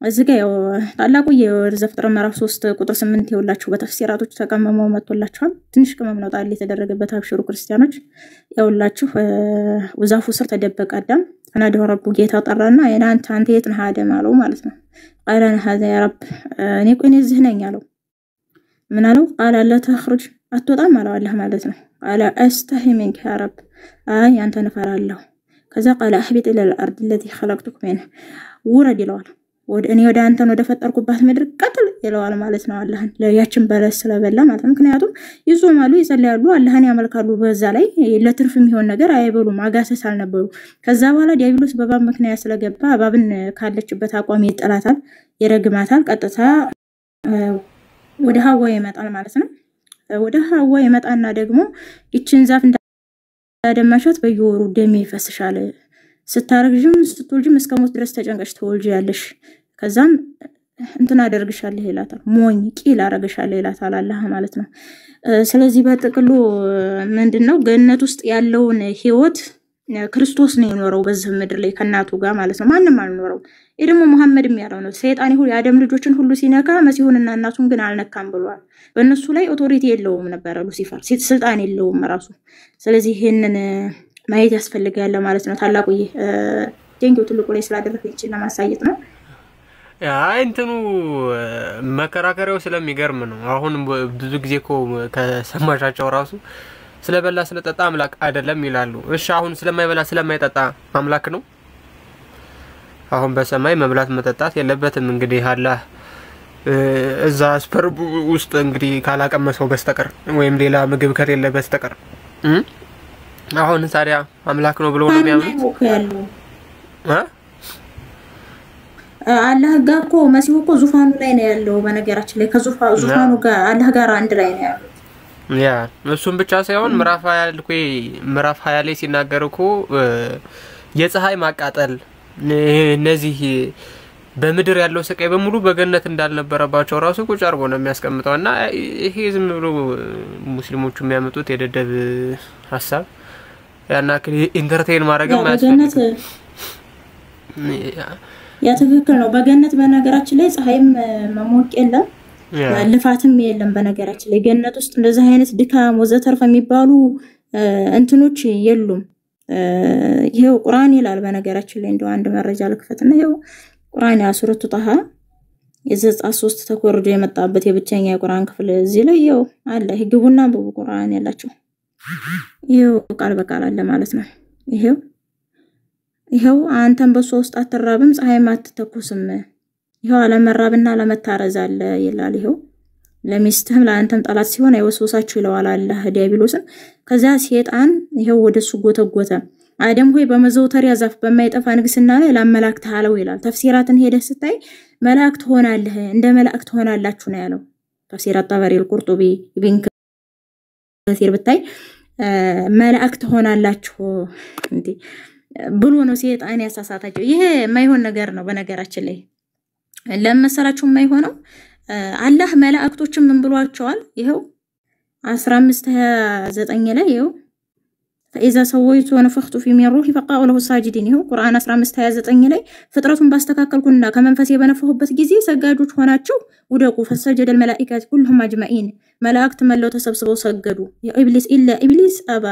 እዚጋ ያው ታላቁ የዘፍጥረት ምዕራፍ 3 ቁጥር 8 ይውላችሁ በተፍሲራቶች ተቀመመው መጥቶላችኋል ትንሽ ቅመም ነው ጣል የተደረገበት አብሽሩ ክርስቲያኖች ያውላችሁ ወዛፉ ስር ተደበቀ አዳም አናደ ረቡ ጌታ ጠራና አንተ የት ነህ አዳም አለው ማለት ነው ቃላን هذا يا رب እኔ ቆይ እዚህ ነኝ አለው ምን አለው ቃል አለ ተخرج አትወጣም አለው አላህ ማለት ነው ቃል استحي منك يا رب አንተ ነፈራለሁ ከዛ ቃል احبط الى الارض التي خلقتك منها ወረድ ይለዋል እኔ ወደ አንተን ወደ ፈጠርኩባት ምድር ቀጥል ይለዋል ማለት ነው አላህን ለያችን በለስ ስለበላ ማለት ነው ምክንያቱም ይጾማሉ ይጸልያሉ አላህን ያመልካሉ በዛ ላይ ለትርፍ የሚሆን ነገር አይበሉም አጋሰስ አልነበሩ ከዛ በኋላ ዲያብሎስ በባብ ምክንያት ስለገባ ባብን ካለችበት አቋም ይጠላታል ይረግማታል ቀጥታ ወደ ሐዋ ይመጣል ማለት ነው ወደ ሐዋ ይመጣና ደግሞ ይችን ዛፍ እንዳደማሻት በየወሩ ደም ይፈስሻል ስታረግጅም ስትወልጅም እስከሞት ድረስ ተጨንቀሽ ተወልጂያለሽ ከዛም እንትና አደርግሻለሁ ይላታል ሞኝ ቂል አረጋሻለሁ ይላታል አላህ ማለት ነው ስለዚህ በጥቅሉ ምንድነው ገነት ውስጥ ያለውን ህይወት ክርስቶስ ነው የኖረው በዚህ ምድር ላይ ከናቱ ጋር ማለት ነው ማንንም አልኖረው ይደሞ መሐመድም ያለው ነው ሰይጣን ይሁን ያደም ልጆችን ሁሉ ሲነካ መሲሁንና እናቱን ግን አልነካም ብሏል በእነሱ ላይ ኦቶሪቲ የለውም ነበር ሉሲፈር ስልጣን የለውም ራሱ ስለዚህ ይሄንን ማየት ያስፈልጋል ማለት ነው ታላቁዬ ቴንኪው ትልቁ ላይ ስላደረከኝ ለማሳየት ነው ያ እንትኑ መከራከሪያው ስለሚገርም ነው አሁን ብዙ ጊዜ እኮ ከሰማሻቸው ራሱ ስለበላ ስለጠጣ አምላክ አይደለም ይላሉ እሺ አሁን ስለማይበላ ስለማይጠጣ አምላክ ነው አሁን በሰማይ መብላት መጠጣት የለበትም እንግዲህ አላህ እዛ ስፐርቡ ውስጥ እንግዲህ ካላቀመሰው በስተቀር ወይም ሌላ ምግብ ከሌለ በስተቀር አሁን ታዲያ አምላክ ነው ብሎ ነው የሚያምኑት አላህ ጋር እኮ መሲሁ እኮ ዙፋኑ ላይ ነው ያለው በነገራችን ላይ ከዙፋኑ ጋር አላህ ጋር አንድ ላይ ነው ያለው ያ እሱም ብቻ ሳይሆን ምዕራፍ 20 ላይ ሲናገር እኮ የፀሐይ ማቃጠል እነዚህ በመድር ያለው ስቃይ በሙሉ በገነት እንዳልነበረባቸው ራሱ ቁጭ አርጎ ነው የሚያስቀምጠውና ይሄ ዝም ብሎ ሙስሊሞቹ የሚያመጡት የደደብ ሐሳብ ያና ኢንተርቴይን ማድረግም ማያስፈልግ ያ ትክክል ነው በገነት በነገራችን ላይ ፀሐይም መሞቅ የለም ልፋትም የለም በነገራችን ላይ ገነት ውስጥ እንደዚህ አይነት ድካም ወዘተርፈ የሚባሉ እንትኖች የሉም ይሄው ቁርአን ይላል በነገራችን ላይ እንደው አንድ መረጃ ልክፈትና ይሄው ቁርአን ሱረቱ ጣሃ የዘጸአት 3 ተኮርጆ የመጣበት የብቸኛ የቁርአን ክፍል እዚህ ላይ ይሄው አለ ህግቡና በቁርአን ያላችሁ ይሄው ቃል በቃል አለ ማለት ነው ይሄው አንተም በሶስት አትራብም ፀሐይም አትተኩስም ይሄው አለመራብና አለመታረዝ አለ ይላል ይሄው ለሚስትህም ለአንተም ጣላት ሲሆን አይወስወሳችሁ ይለዋል አላህ ዲያብሎስን ከዛ ሰይጣን ይሄው ወደሱ ጎተጎተ አደም ሆይ በመዘውተሪያ ዛፍ በማይጠፋ ንግስና ላይ ላመላክተህ አለው ይላል ተፍሲራትን ሄደ ስታይ መላእክት ሆናለህ እንደ መላእክት ሆናላችሁ ነው ያለው ተፍሲራት ጠበሪ ቁርጡቢ ኢብን ከሲር ብታይ መላእክት ሆናላችሁ እንዴ ብሎ ነው ሰይጣን ያሳሳታቸው ይሄ የማይሆን ነገር ነው በነገራችን ላይ ለመሰላችሁ የማይሆነው አላህ መላእክቶችን ምን ብሏቸዋል? ይሄው 15:29 ላይ ይሄው فإذا سويت ونفخت في من روحي فقعوا له ساجدين ይሄው ቁርአን 15:29 ላይ ፍጥረቱን ባስተካከልኩና ከመንፈሴ በነፈሁበት ጊዜ ሰጋጆች ሆናቸው ወደቁ فسجد الملائكة كلهم أجمعين መላእክት መለው ተሰብስበው ሰገዱ ኢብሊስ ኢላ ኢብሊስ አባ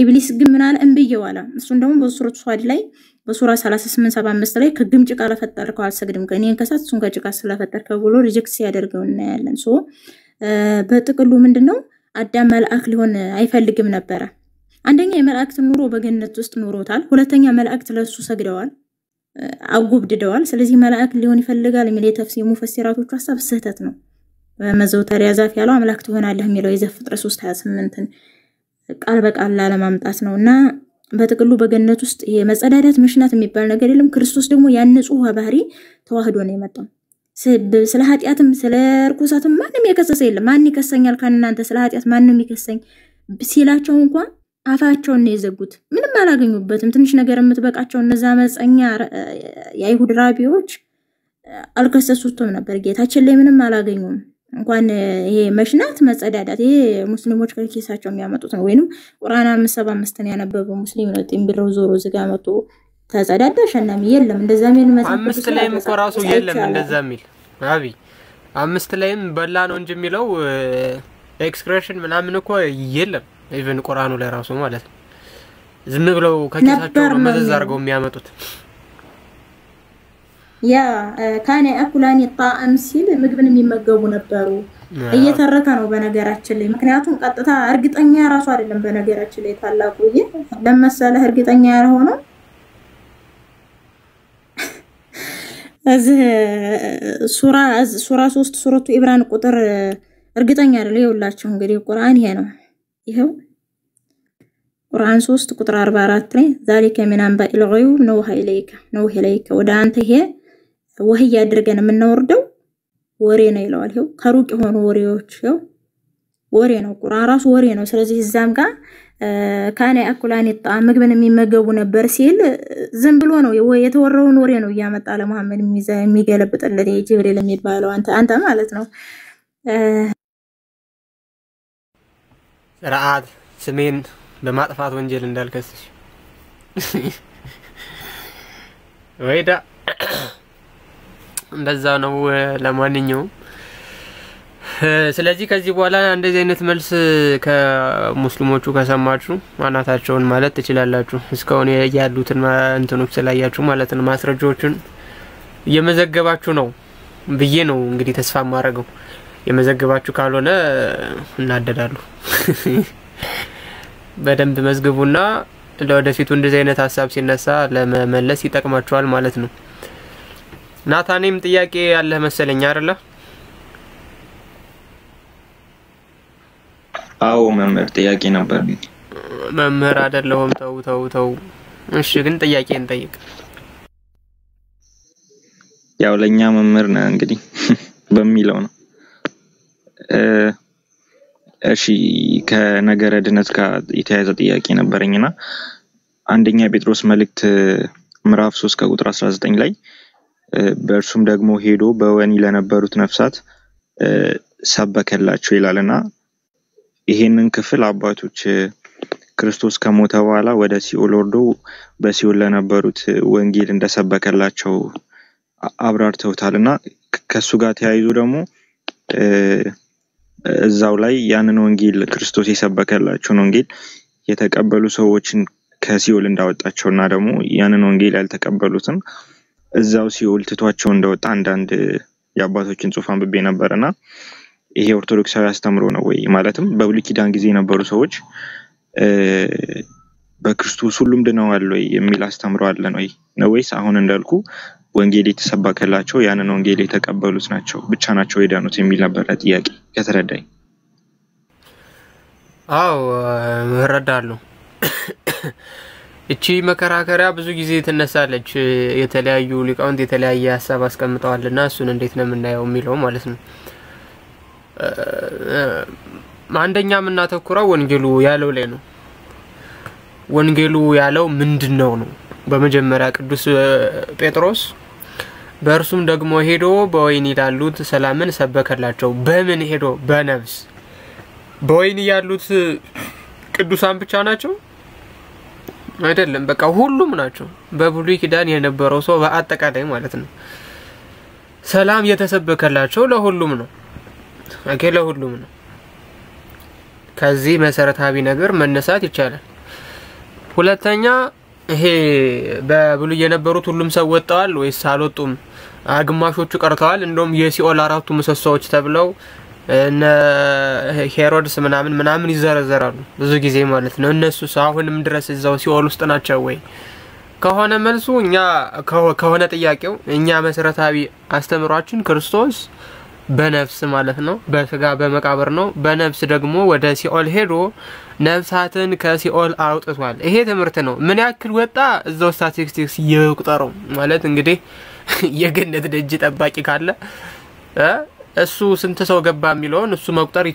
ኢብሊስ ግን ምን አለ እንብየው አለ እሱን ደግሞ በሱረቱ ሷድ ላይ በሱራ 38:75 ላይ ከግም ጭቃ ለፈጠርከው አልሰግድም ከኔን ከሳት እሱን ከጭቃ ስለፈጠርከው ብሎ ሪጀክት ሲያደርገው እናያለን በጥቅሉ ምንድነው አዳም መልአክ ሊሆን አይፈልግም ነበር አንደኛ የመላእክት ኑሮ በገነት ውስጥ ኖሮታል ሁለተኛ መላእክት ለሱ ሰግደዋል አጉብድደዋል ስለዚህ መላእክ ሊሆን ይፈልጋል የሚል የተፍሲር ሙፈሲራቶች ሐሳብ ስህተት ነው መዘውተሪያ ዛፍ ያለው አምላክ ትሆናለህ የሚለው የዘፍጥረት 3:28 ቃል በቃል ለማምጣት ነውና በጥቅሉ በገነት ውስጥ የመጸዳዳት መሽናት የሚባል ነገር የለም ክርስቶስ ደግሞ ያን ንጹህ ባህሪ ተዋህዶ ነው የመጣው ስለ ኃጢያትም ስለ ርኩሳትም ማንንም የከሰሰ የለም ማን ይከሰኛል ካንናንተ ስለ ኃጢያት ማንንም ይከሰኝ ሲላቸው እንኳን አፋቸውን ነው የዘጉት ምንም አላገኙበትም ትንሽ ነገር የምትበቃቸው እነዛ መጸኛ የአይሁድ ራቢዎች አልከሰሱትም ነበር ጌታችን ላይ ምንም አላገኙም እንኳን ይሄ መሽናት መጸዳዳት ይሄ ሙስሊሞች ከኪሳቸው የሚያመጡት ነው ወይንም ቁርአን 5:75 ነው ያነበበው ሙስሊም ነው ጥምብረው ዞሮ ዝጋ መጡ ተጸዳዳ ሸናም የለም እንደዛ ምን መጽሐፍ 5 ላይም ቆራሱ የለም እንደዛ ሚል አቢ 5 ላይም በላ ነው እንጂ የሚለው ኤክስክሬሽን ምናምን እኮ የለም ኢቭን ቁርአኑ ላይ ራሱ ማለት ነው ዝም ብለው ከኪሳቸው መዘዝ አድርገው የሚያመጡት ያ ካኔ አኩላኒ ጣዕም ሲል ምግብን የሚመገቡ ነበሩ እየተረከ ነው በነገራችን ላይ ምክንያቱም ቀጥታ እርግጠኛ ራሱ አይደለም በነገራችን ላይ ታላቁ ለምሳሌ እርግጠኛ ያልሆነው እዚህ ሱራ 3 ሱረቱ ኢብራን ቁጥር እርግጠኛ አይደለም ይውላችሁ እንግዲህ ቁርአን ይሄ ነው ይሄው ቁርአን 3 ቁጥር 44 ላይ ذلك من انباء الغيوب نوحي اليك ወደ አንተ ይሄ ወህይ ያድርገን የምንወርደው ወሬ ነው ይላል ይሄው ከሩቅ የሆኑ ወሬዎች ይሄው ወሬ ነው ቁርአን ራሱ ወሬ ነው ስለዚህ እዛም ጋር ካኔ አኩላኒ ጣዕም ምግብን የሚመገቡ ነበር ሲል ዝም ብሎ ነው የተወራውን ወሬ ነው ያመጣ ለመሐመድ የሚገለብጥለት ጅብሪል የሚባለው አንተ ማለት ነው ረአት ስሜን በማጥፋት ወንጀል እንዳልከስሽ ወይዳ እንደዛ ነው ለማንኛውም ስለዚህ ከዚህ በኋላ እንደዚህ አይነት መልስ ከሙስሊሞቹ ከሰማችሁ ማናታቸውን ማለት ትችላላችሁ እስካሁን ያሉትን እንትኖች ስላያችሁ ማለት ነው ማስረጃዎችን እየመዘገባችሁ ነው ብዬ ነው እንግዲህ ተስፋ ማድረገው የመዘገባችሁ ካልሆነ እናደዳሉ በደንብ መዝግቡና ለወደፊቱ እንደዚህ አይነት ሐሳብ ሲነሳ ለመመለስ ይጠቅማችኋል ማለት ነው ናታኔም ጥያቄ ያለ መሰለኝ አይደለ አው መምህር ጥያቄ ነበር መምህር አይደለም ተው እሺ ግን ጥያቄ እንጠይቅ ያው ለኛ መምህር ነው እንግዲህ በሚለው ነው እሺ ከነገረ ድነት ጋር የተያያዘ ጥያቄ ነበርኝና አንደኛ ጴጥሮስ መልእክት ምዕራፍ 3 ከቁጥር 19 ላይ በእርሱም ደግሞ ሄዶ በወኒ ለነበሩት ነፍሳት ሰበከላቸው ይላልና ይሄንን ክፍል አባቶች ክርስቶስ ከሞተ በኋላ ወደ ሲኦል ወርዶ በሲኦል ለነበሩት ወንጌል እንደሰበከላቸው አብራርተውታልና ከሱ ጋር ተያይዞ ደግሞ እዛው ላይ ያንን ወንጌል ክርስቶስ የሰበከላቸው ወንጌል የተቀበሉ ሰዎችን ከሲኦል እንዳወጣቸውና ደግሞ ያንን ወንጌል ያልተቀበሉትን እዛው ሲኦል ትቷቸው እንደወጣ አንዳንድ የአባቶችን ጽሑፍ አንብቤ ነበርና ይሄ ኦርቶዶክሳዊ አስተምሮ ነው ወይ ማለትም በብሉይ ኪዳን ጊዜ የነበሩ ሰዎች በክርስቶስ ሁሉም ድነዋል ወይ የሚል አስተምሮ አለ ነው ወይስ አሁን እንዳልኩ ወንጌል የተሰበከላቸው ያንን ወንጌል የተቀበሉት ናቸው ብቻ ናቸው የዳኑት የሚል ነበር ጥያቄ ከተረዳኝ አው እረዳለሁ እቺ መከራከሪያ ብዙ ጊዜ ተነሳለች የተለያዩ ሊቃውንት የተለያየ ሐሳብ አስቀምጠዋልና እሱን እንዴት ነው የምናየው የሚለው ማለት ነው አንደኛ ምናተኩረው ወንጌሉ ያለው ላይ ነው ወንጌሉ ያለው ምንድነው ነው በመጀመሪያ ቅዱስ ጴጥሮስ በእርሱም ደግሞ ሄዶ በወይኒ ላሉት ሰላምን ሰበከላቸው። በምን ሄዶ? በነፍስ። በወይኒ ያሉት ቅዱሳን ብቻ ናቸው አይደለም፣ በቃ ሁሉም ናቸው። በብሉይ ኪዳን የነበረው ሰው በአጠቃላይ ማለት ነው። ሰላም የተሰበከላቸው ለሁሉም ነው። ለሁሉም ነው። ከዚህ መሰረታዊ ነገር መነሳት ይቻላል። ሁለተኛ ይሄ በብሉይ የነበሩት ሁሉም ሰው ወጣዋል ወይስ አልወጡም? ግማሾቹ ቀርተዋል። እንደውም የሲኦል አራቱ ምሰሶዎች ተብለው እነ ሄሮድስ ምናምን ይዘረዘራሉ ብዙ ጊዜ ማለት ነው። እነሱስ አሁንም ድረስ እዛው ሲኦል ውስጥ ናቸው ወይ? ከሆነ መልሱ እኛ ከሆነ ጥያቄው እኛ መሰረታዊ አስተምሯችን ክርስቶስ በነፍስ ማለት ነው፣ በስጋ በመቃብር ነው። በነፍስ ደግሞ ወደ ሲኦል ሄዶ ነፍሳትን ከሲኦል አውጥቷል። ይሄ ትምህርት ነው። ምን ያክል ወጣ እዛው ስታቲስቲክስ ይቁጠረው ማለት እንግዲህ የገነት ደጅ ጠባቂ ካለ እሱ ስንት ሰው ገባ የሚለውን እሱ መቁጠር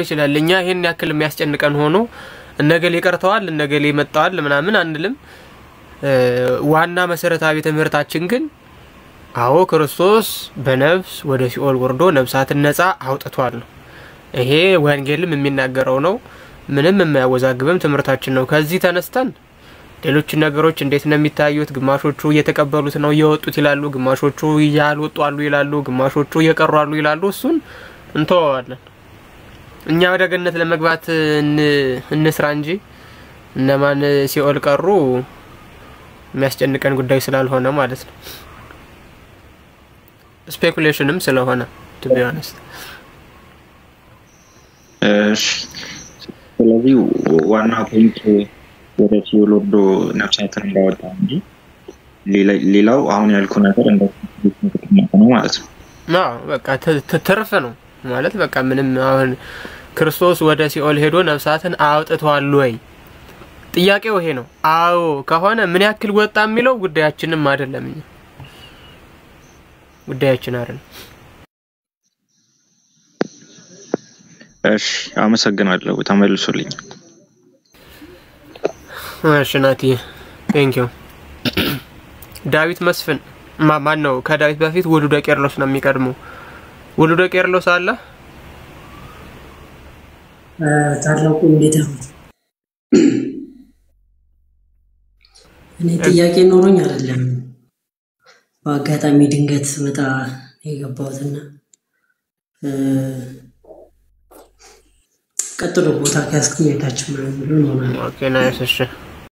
ይችላል። እኛ ይሄን ያክል የሚያስጨንቀን ሆኖ እነገሌ ቀርተዋል እነገሌ መጣዋል ምናምን አንልም። ዋና መሰረታዊ ትምህርታችን ግን አዎ ክርስቶስ በነፍስ ወደ ሲኦል ወርዶ ነፍሳትን ነፃ አውጥቷል ነው። ይሄ ወንጌልም የሚናገረው ነው። ምንም የማያወዛግብም ትምህርታችን ነው። ከዚህ ተነስተን ሌሎች ነገሮች እንዴት ነው የሚታዩት? ግማሾቹ እየተቀበሉት ነው እየወጡት ይላሉ፣ ግማሾቹ ያልወጡ አሉ ይላሉ፣ ግማሾቹ እየቀሩ አሉ ይላሉ። እሱን እንተዋለን። እኛ ወደ ገነት ለመግባት እንስራ እንጂ እነማን ሲኦል ቀሩ የሚያስጨንቀን ጉዳይ ስላልሆነ ማለት ነው። ስፔኩሌሽንም ስለሆነ to be honest። ስለዚህ ዋና ፖይንት ወደ ሲኦል ወርዶ ነፍሳትን እንዳወጣ እንጂ ሌላው አሁን ያልኩ ነገር እንደዚህ ነው ማለት ነው። በቃ ተተረፈ ነው ማለት በቃ ምንም አሁን ክርስቶስ ወደ ሲኦል ሄዶ ነፍሳትን አውጥቷል ወይ? ጥያቄው ይሄ ነው። አዎ ከሆነ ምን ያክል ወጣ የሚለው ጉዳያችንም አይደለም። ጉዳያችን አይደለም። እሺ አመሰግናለሁ። ተመልሶልኝ። እሺ ናቲ ቴንክ ዩ። ዳዊት መስፍን ማን ነው? ከዳዊት በፊት ውሉደ ቄርሎስ ነው የሚቀድመው። ውሉደ ቄርሎስ አለ ታላቁ እንዴት ነው? እኔ ጥያቄ ኖሮኝ አይደለም፣ በአጋጣሚ ድንገት መጣ የገባሁትና ቀጥሎ ቦታ ካስቀመጣችሁ ማለት ነው። ኦኬ ናይስ። እሺ